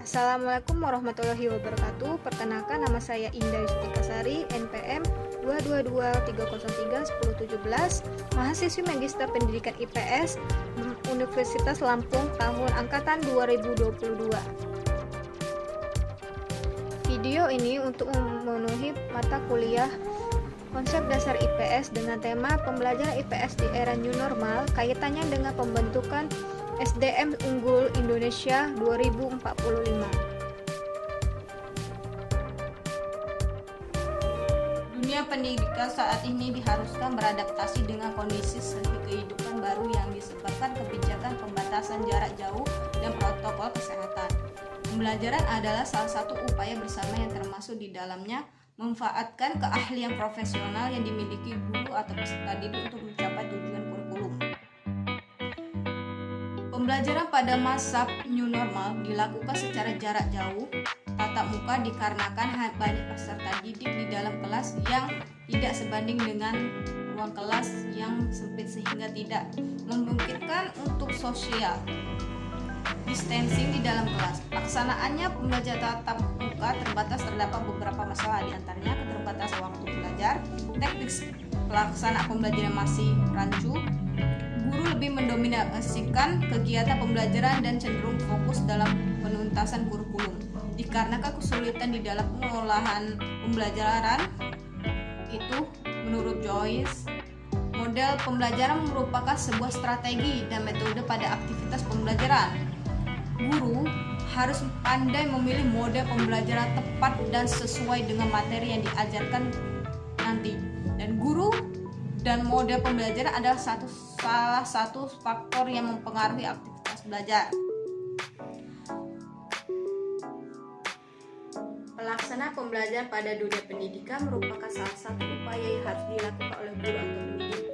Assalamualaikum warahmatullahi wabarakatuh. Perkenalkan, nama saya Indah Yustikasari, NPM 222-303-1017, mahasiswi Magister Pendidikan IPS Universitas Lampung tahun angkatan 2022. Video ini untuk memenuhi mata kuliah konsep dasar IPS dengan tema pembelajaran IPS di era new normal, kaitannya dengan pembentukan SDM Unggul Indonesia 2045. Dunia pendidikan saat ini diharuskan beradaptasi dengan kondisi kehidupan baru yang disebabkan kebijakan pembatasan jarak jauh dan protokol kesehatan. Pembelajaran adalah salah satu upaya bersama yang termasuk di dalamnya memanfaatkan keahlian profesional yang dimiliki guru atau peserta didik untuk mencapai tujuan kurikulum. Pembelajaran pada masa new normal dilakukan secara jarak jauh, tatap muka dikarenakan banyak peserta didik di dalam kelas yang tidak sebanding dengan ruang kelas yang sempit sehingga tidak memungkinkan untuk social distancing di dalam kelas. Pelaksanaannya pembelajaran tatap muka terdapat beberapa masalah, diantaranya keterbatasan waktu belajar, teknik pelaksanaan pembelajaran masih rancu, guru lebih mendominasikan kegiatan pembelajaran dan cenderung fokus dalam penuntasan kurikulum. Dikarenakan kesulitan di dalam pengolahan pembelajaran itu, menurut Joyce, model pembelajaran merupakan sebuah strategi dan metode pada aktivitas pembelajaran. Guru harus pandai memilih model pembelajaran tepat dan sesuai dengan materi yang diajarkan nanti. Dan guru dan model pembelajaran adalah salah satu faktor yang mempengaruhi aktivitas belajar. Pelaksanaan pembelajaran pada dunia pendidikan merupakan salah satu upaya yang harus dilakukan oleh guru atau pendidik.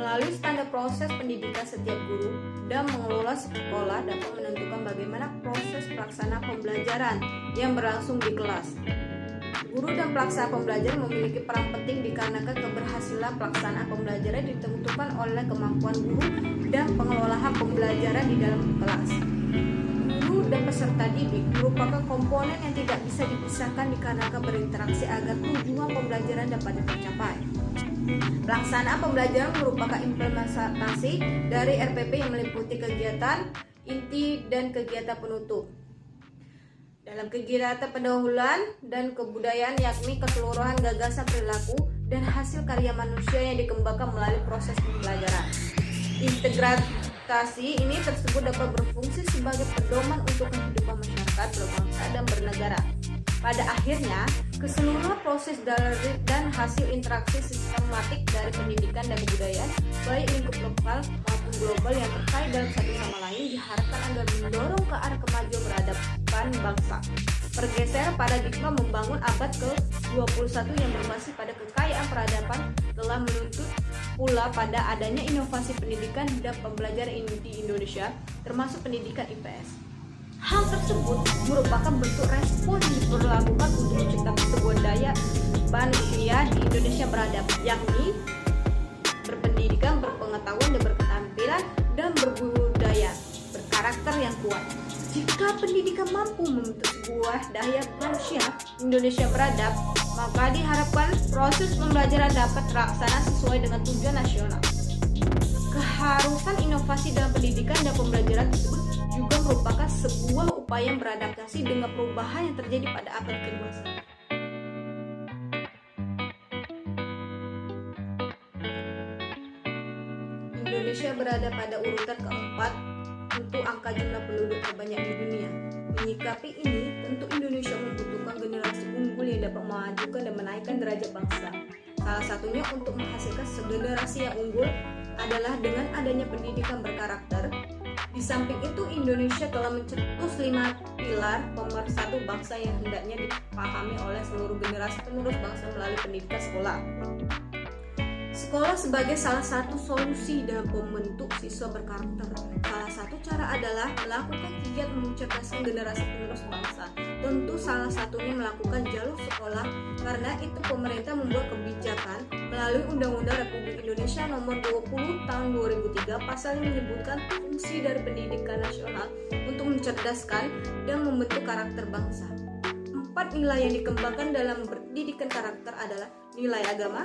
Melalui standar proses pendidikan, setiap guru dan mengelola sekolah dapat menentukan bagaimana proses pelaksanaan pembelajaran yang berlangsung di kelas. Guru dan pelaksana pembelajaran memiliki peran penting dikarenakan keberhasilan pelaksanaan pembelajaran ditentukan oleh kemampuan guru dan pengelolaan pembelajaran di dalam kelas. Guru dan peserta didik merupakan komponen yang tidak bisa dipisahkan dikarenakan berinteraksi agar tujuan pembelajaran dapat tercapai. Pelaksanaan pembelajaran merupakan implementasi dari RPP yang meliputi kegiatan inti dan kegiatan penutup. Dalam kegiatan pendahuluan dan kebudayaan, yakni keseluruhan gagasan perilaku dan hasil karya manusia yang dikembangkan melalui proses pembelajaran. Integrasi ini tersebut dapat berfungsi sebagai pedoman untuk kehidupan masyarakat, berbangsa, dan bernegara. Pada akhirnya, keseluruhan proses dan hasil interaksi sistematik dari pendidikan dan kebudayaan, baik lingkup lokal maupun global yang terkait dalam satu sama lain, diharapkan agar mendorong ke arah kemajuan peradaban bangsa. Pergeseran paradigma membangun abad ke-21 yang berbasis pada kekayaan peradaban telah menuntut pula pada adanya inovasi pendidikan dan pembelajaran di Indonesia, termasuk pendidikan IPS. Hal tersebut merupakan bentuk respon yang diperlakukan untuk menciptakan sebuah daya manusia di Indonesia beradab, yakni berpendidikan, berpengetahuan, dan berketerampilan, dan berbudaya, berkarakter yang kuat. Jika pendidikan mampu membentuk sebuah daya manusia Indonesia beradab, maka diharapkan proses pembelajaran dapat terlaksana sesuai dengan tujuan nasional. Keharusan inovasi dalam pendidikan dan pembelajaran tersebut juga merupakan sebuah upaya beradaptasi dengan perubahan yang terjadi pada abad ke-21. Indonesia berada pada urutan keempat untuk angka jumlah penduduk terbanyak di dunia. Menyikapi ini, tentu Indonesia membutuhkan generasi unggul yang dapat memajukan dan menaikkan derajat bangsa. Salah satunya untuk menghasilkan generasi yang unggul adalah dengan adanya pendidikan berkarakter. Di samping itu, Indonesia telah mencetus 5 pilar pemersatu bangsa yang hendaknya dipahami oleh seluruh generasi penerus bangsa melalui pendidikan sekolah. Sekolah sebagai salah satu solusi dalam membentuk siswa berkarakter. Salah satu cara adalah melakukan kegiatan mencerdaskan generasi penerus bangsa. Tentu salah satunya melakukan jalur sekolah, karena itu pemerintah membuat kebijakan melalui Undang-Undang Republik Indonesia Nomor 20 Tahun 2003 pasal yang menyebutkan fungsi dari pendidikan nasional untuk mencerdaskan dan membentuk karakter bangsa. 4 nilai yang dikembangkan dalam pendidikan karakter adalah nilai agama,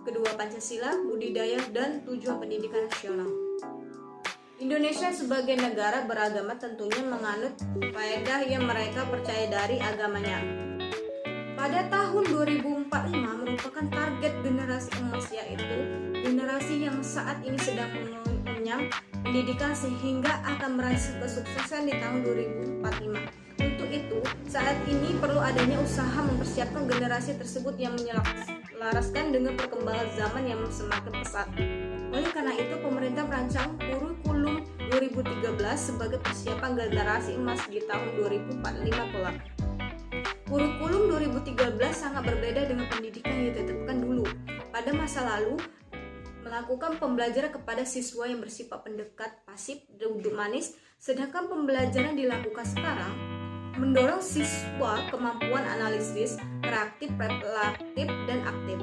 kedua Pancasila, budidaya, dan tujuan pendidikan nasional. Indonesia sebagai negara beragama tentunya menganut faedah yang mereka percaya dari agamanya. Pada tahun 2045 merupakan target generasi emas, yaitu generasi yang saat ini sedang mengenyam pendidikan sehingga akan meraih kesuksesan di tahun 2045. Untuk itu, saat ini perlu adanya usaha mempersiapkan generasi tersebut yang menyelaraskan dengan perkembangan zaman yang semakin pesat. Oleh karena itu, pemerintah merancang kurikulum 2013 sebagai persiapan generasi emas di tahun 2045 kelak. Kurikulum 2013 sangat berbeda dengan pendidikan yang ditetapkan dulu. Pada masa lalu, melakukan pembelajaran kepada siswa yang bersifat pendekat, pasif, duduk manis, sedangkan pembelajaran dilakukan sekarang mendorong siswa kemampuan analisis, kreatif, reflektif, dan aktif.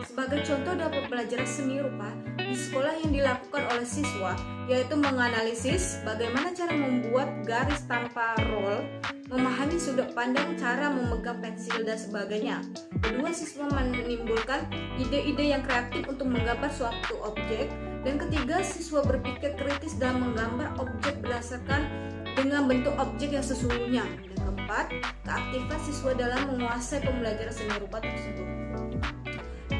Sebagai contoh dalam pembelajaran seni rupa di sekolah yang dilakukan oleh siswa, yaitu menganalisis bagaimana cara membuat garis tanpa roll, memahami sudut pandang, cara memegang pensil, dan sebagainya. Kedua, siswa menimbulkan ide-ide yang kreatif untuk menggambar suatu objek. Dan ketiga, siswa berpikir kritis dalam menggambar objek berdasarkan dengan bentuk objek yang sesungguhnya. Dan keempat, keaktifan siswa dalam menguasai pembelajaran seni rupa tersebut.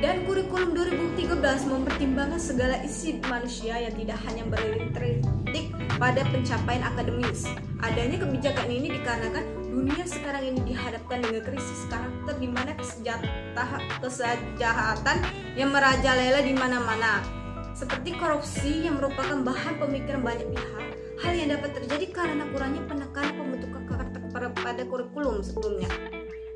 Dan kurikulum 2013 mempertimbangkan segala isi manusia yang tidak hanya berintrik pada pencapaian akademis. Adanya kebijakan ini dikarenakan dunia sekarang ini dihadapkan dengan krisis karakter di mana kesejahteraan yang merajalela di mana-mana. Seperti korupsi yang merupakan bahan pemikiran banyak pihak, hal yang dapat terjadi karena kurangnya penekanan pembentukan karakter pada kurikulum sebelumnya.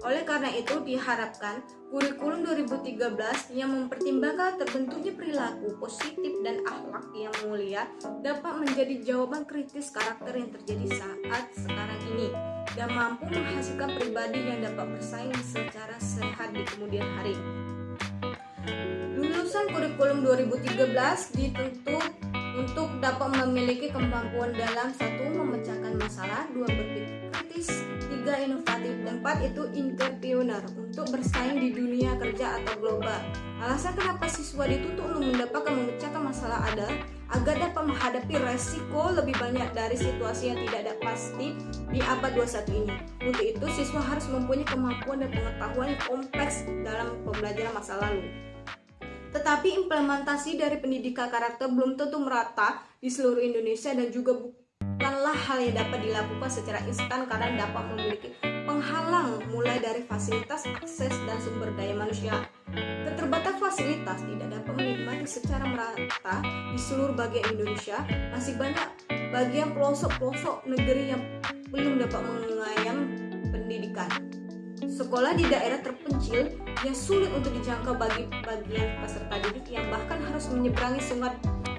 Oleh karena itu diharapkan kurikulum 2013 yang mempertimbangkan terbentuknya perilaku positif dan akhlak yang mulia dapat menjadi jawaban kritis karakter yang terjadi saat sekarang ini dan mampu menghasilkan pribadi yang dapat bersaing secara sehat di kemudian hari. Lulusan kurikulum 2013 dituntut untuk dapat memiliki kemampuan dalam 1. Memecahkan masalah, 2. Berpikir kritis, 3. Inovatif, dan 4. Itu entrepreneur untuk bersaing di dunia kerja atau global. Alasan kenapa siswa dituntut untuk mendapatkan memecahkan masalah adalah agar dapat menghadapi resiko lebih banyak dari situasi yang tidak ada pasti di abad 21 ini. Untuk itu, siswa harus mempunyai kemampuan dan pengetahuan yang kompleks dalam pembelajaran masa lalu. Tetapi implementasi dari pendidikan karakter belum tentu merata di seluruh Indonesia dan juga bukanlah hal yang dapat dilakukan secara instan karena dapat memiliki penghalang mulai dari fasilitas, akses, dan sumber daya manusia. Keterbatasan fasilitas tidak dapat menikmati secara merata di seluruh bagian Indonesia. Masih banyak bagian pelosok-pelosok negeri yang belum dapat mengayam pendidikan. Sekolah di daerah terpencil yang sulit untuk dijangkau bagi bagian peserta didik yang bahkan harus menyeberangi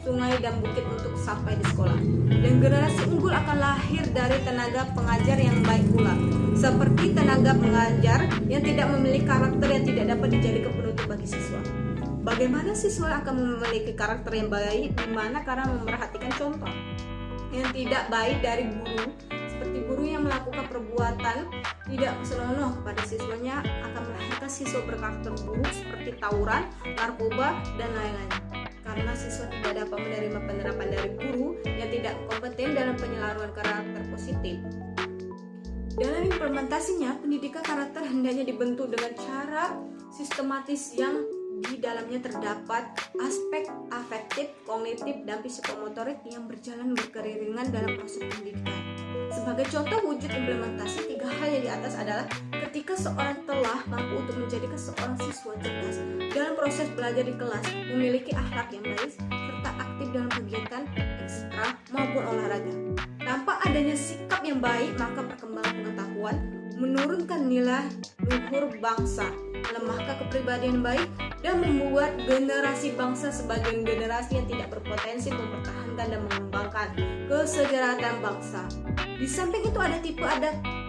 sungai dan bukit untuk sampai di sekolah. Dan generasi unggul akan lahir dari tenaga pengajar yang baik pula, seperti tenaga pengajar yang tidak memiliki karakter yang tidak dapat dijadikan penutup bagi siswa. Bagaimana siswa akan memiliki karakter yang baik? Di mana? Karena memerhatikan contoh yang tidak baik dari guru, seperti guru yang melakukan perbuatan tidak senonoh kepada siswanya akan melahirkan siswa berkarakter buruk seperti tawuran, narkoba, dan lain-lain. Karena siswa tidak dapat menerima penerapan dari guru yang tidak kompeten dalam penyaluran karakter positif. Dalam implementasinya, pendidikan karakter hendaknya dibentuk dengan cara sistematis yang di dalamnya terdapat aspek afektif, kognitif, dan psikomotorik yang berjalan berkeiringan dalam proses pendidikan. Sebagai contoh wujud implementasi 3 hal yang di atas adalah ketika seorang telah mampu untuk menjadikan seorang siswa cerdas dalam proses belajar di kelas, memiliki akhlak yang baik, serta aktif dalam kegiatan ekstra maupun olahraga. Tanpa adanya sikap yang baik, maka perkembangan pengetahuan, menurunkan nilai luhur bangsa, melemahkan kepribadian baik, dan membuat generasi bangsa sebagai generasi yang tidak berpotensi mempertahankan dan mengembangkan kesejahteraan bangsa. Di samping itu ada tipe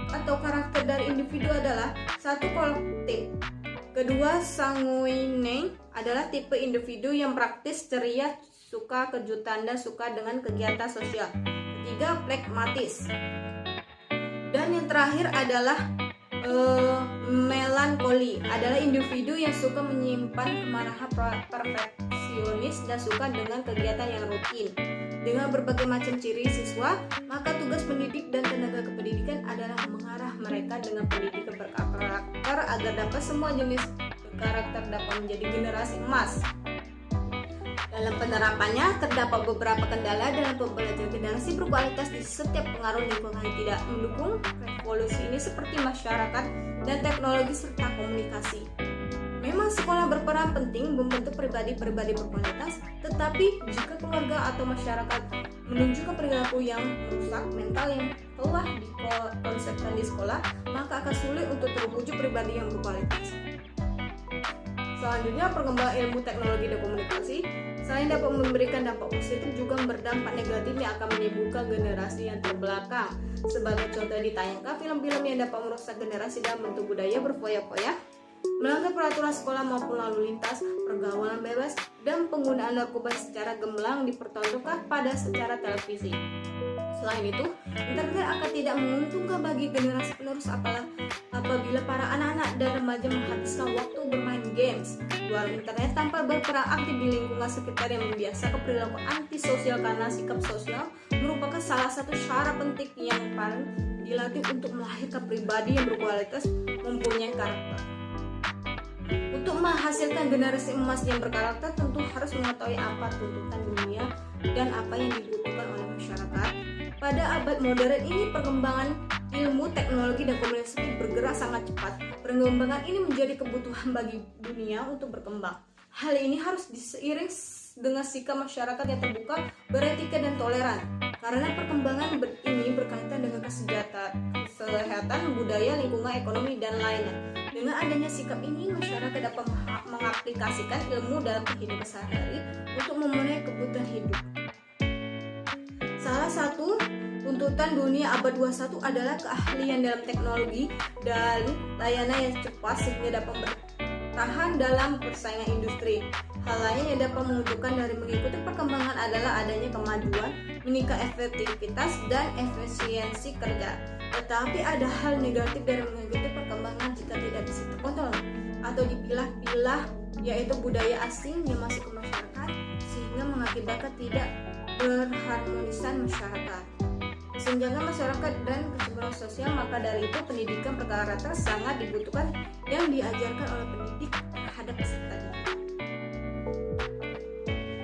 atau karakter dari individu adalah satu, kolektif. Kedua, sanguine adalah tipe individu yang praktis, ceria, suka kejutan, dan suka dengan kegiatan sosial. Ketiga, pragmatis. Dan yang terakhir adalah melankoli, adalah individu yang suka menyimpan kemarahan, perfeksionis, dan suka dengan kegiatan yang rutin. Dengan berbagai macam ciri siswa, maka tugas pendidik dan tenaga kependidikan adalah mengarah mereka dengan pendidikan berkarakter agar dapat semua jenis karakter dapat menjadi generasi emas. Dalam penerapannya, terdapat beberapa kendala dalam pembelajaran generasi berkualitas di setiap pengaruh lingkungan yang tidak mendukung revolusi ini seperti masyarakat dan teknologi serta komunikasi. Memang sekolah berperan penting membentuk pribadi-pribadi berkualitas, tetapi jika keluarga atau masyarakat menunjukkan perilaku yang merusak mental yang telah dikonsepkan di sekolah, maka akan sulit untuk terwujud pribadi yang berkualitas. Selanjutnya, perkembangan ilmu teknologi dan komunikasi selain dapat memberikan dampak positif juga berdampak negatif yang akan menimbulkan generasi yang terbelakang. Sebagai contoh ditayangkan film-film yang dapat merusak generasi dalam bentuk budaya berfoya-foya, melanggar peraturan sekolah maupun lalu lintas, pergaulan bebas, dan penggunaan narkoba secara gemilang dipertontonkan pada secara televisi. Selain itu, internet akan tidak menguntungkan bagi generasi penerus apabila para anak-anak dan remaja menghabiskan waktu bermain games luar internet tanpa berperan aktif di lingkungan sekitar yang membiasakan perilaku antisosial, karena sikap sosial merupakan salah satu syarat penting yang paling dilatih untuk melahirkan pribadi yang berkualitas mempunyai karakter. Untuk menghasilkan generasi emas yang berkarakter, tentu harus mengetahui apa tuntutan dunia dan apa yang dibutuhkan oleh masyarakat. Pada abad modern ini, perkembangan ilmu, teknologi, dan komunikasi bergerak sangat cepat. Perkembangan ini menjadi kebutuhan bagi dunia untuk berkembang. Hal ini harus diseiring dengan sikap masyarakat yang terbuka, beretika, dan toleran. Karena perkembangan ini berkaitan dengan kesehatan, budaya, lingkungan, ekonomi, dan lainnya. Dengan adanya sikap ini, masyarakat dapat mengaplikasikan ilmu dalam kehidupan sehari-hari untuk memenuhi kebutuhan hidup. Salah satu tuntutan dunia abad 21 adalah keahlian dalam teknologi dan layanan yang cepat sehingga dapat bertahan dalam persaingan industri. Hal lain yang dapat menunjukkan dari mengikuti perkembangan adalah adanya kemajuan, meningkat efektivitas dan efisiensi kerja. Tetapi ada hal negatif dari mengikuti perkembangan jika tidak bisa terkontrol atau dipilah-pilah, yaitu budaya asing yang masuk ke masyarakat sehingga mengakibatkan tidak berharmonisan masyarakat. Kesenjangan masyarakat dan kesetaraan sosial, maka dari itu pendidikan berkarakter sangat dibutuhkan yang diajarkan oleh pendidik terhadap peserta didik.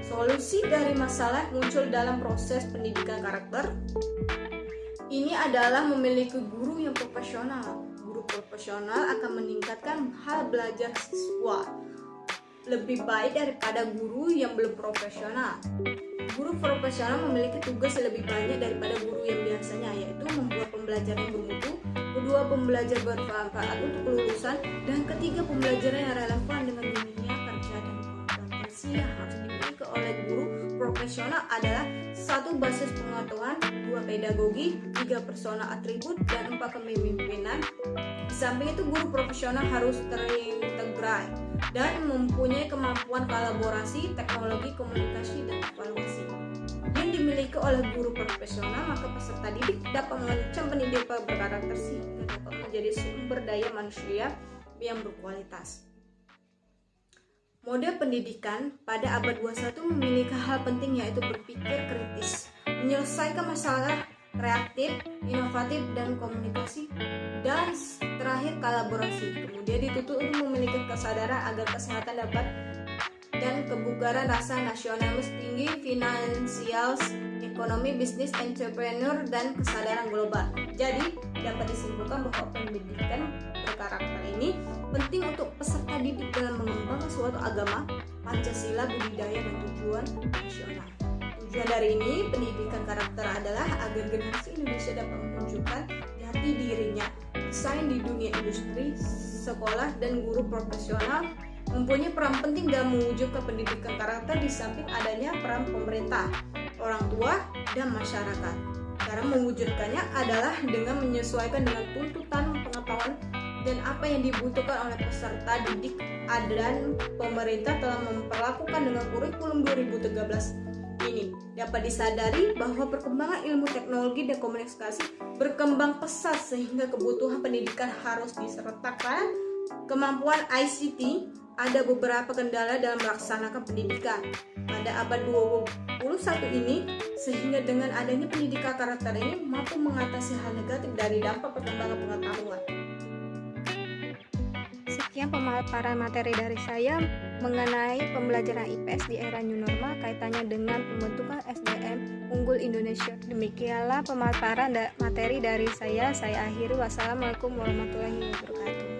Solusi dari masalah muncul dalam proses pendidikan karakter ini adalah memiliki guru yang profesional. Guru profesional akan meningkatkan hal belajar siswa lebih baik daripada guru yang belum profesional. Guru profesional memiliki tugas yang lebih banyak daripada guru yang biasanya, yaitu membuat pembelajaran yang bermutu, kedua, pembelajar bermanfaat untuk kelulusan, dan ketiga, pembelajaran yang relevan dengan dunia kerja dan kompetensi yang harus dimiliki oleh guru profesional adalah 1. Basis pengetahuan, 2. Pedagogi, 3. Personal atribut, dan 4. Kepemimpinan. Di samping itu, guru profesional harus terintegrasi dan mempunyai kemampuan kolaborasi, teknologi, komunikasi, dan evaluasi yang dimiliki oleh guru profesional. Maka peserta didik dapat mengancam pendidikan berkarakter sehingga dapat menjadi sumber daya manusia yang berkualitas. Mode pendidikan pada abad 21 memiliki hal penting, yaitu berpikir kritis, menyelesaikan masalah, kreatif, inovatif, dan komunikasi, dan terakhir kolaborasi. Kemudian dituntut untuk memiliki kesadaran agar kesehatan dapat dan kebugaran rasa nasionalisme tinggi, finansial, ekonomi, bisnis, entrepreneur, dan kesadaran global. Jadi dapat disimpulkan bahwa pendidikan berkarakter ini penting untuk peserta didik dalam mengembangkan suatu agama, Pancasila, budidaya, dan tujuan nasional. Tujuan dari ini, pendidikan karakter adalah agar generasi Indonesia dapat menunjukkan jati dirinya bersaing di dunia industri, sekolah, dan guru profesional mempunyai peran penting dalam mewujudkan pendidikan karakter di samping adanya peran pemerintah, orang tua, dan masyarakat. Cara mewujudkannya adalah dengan menyesuaikan dengan tuntutan pengetahuan dan apa yang dibutuhkan oleh peserta didik, dan pemerintah telah memperlakukan dengan kurikulum 2013 ini. Dapat disadari bahwa perkembangan ilmu teknologi dan komunikasi berkembang pesat sehingga kebutuhan pendidikan harus disertakan kemampuan ICT. Ada beberapa kendala dalam melaksanakan pendidikan pada abad 21 ini, sehingga dengan adanya pendidikan karakter ini mampu mengatasi hal negatif dari dampak perkembangan pengetahuan. Sekian pemaparan materi dari saya mengenai pembelajaran IPS di era new normal kaitannya dengan pembentukan SDM unggul Indonesia. Demikianlah pemaparan materi dari saya akhiri. Wassalamualaikum warahmatullahi wabarakatuh.